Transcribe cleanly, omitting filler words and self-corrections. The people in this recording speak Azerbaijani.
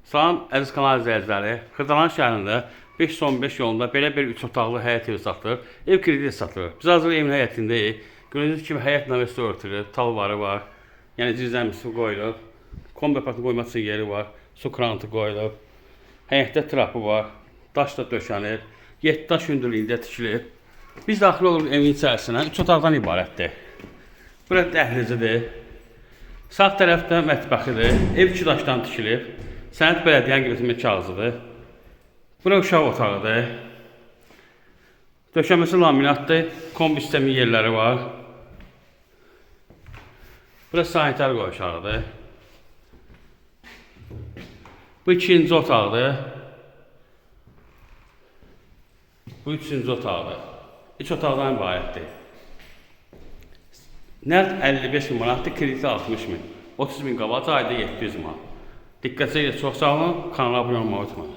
Salam əziz kanal izləyiciləri. Xırdalan şəhərində 515 yolunda belə bir 3 otaqlı həyət evi satılır. Ev krediti satılır. Biz hazır evin həyətindəyik. Gördüyünüz kimi həyət növbəsi örtülür, talvarı var. Yəni zirzəmisi qoyulub. Kombi aparatını qoymaq üçün yeri var. Su krantı qoyulub. Həyətdə trapı var. Daş da döşənir. 7 daş hündürlüyündə tikilib. Biz daxil oluruq evin içərisinə. 3 otaqdan ibarətdir. Bura dəhlizidir. Sağ tərəfdə mətbəxidir. Ev 2 daşdan tikilib. Sənət Bələdiyyənin qiymətli kağızıdır. Bura uşaq otağıdır. Döşəməsi laminatdır. Kombi sistemi yerləri var. Bura sanitar qoyuşağıdır. Bu ikinci otaqdır. Bu üçüncü otaqdır. 3 otaqdan ibarətdir. Nəqd 55 min manatdır, krediti 60 min. 30 min qabac, ayda 700 manat. Diqqətə görə çox sağ olun, kanala abunə olmağı unutmayın.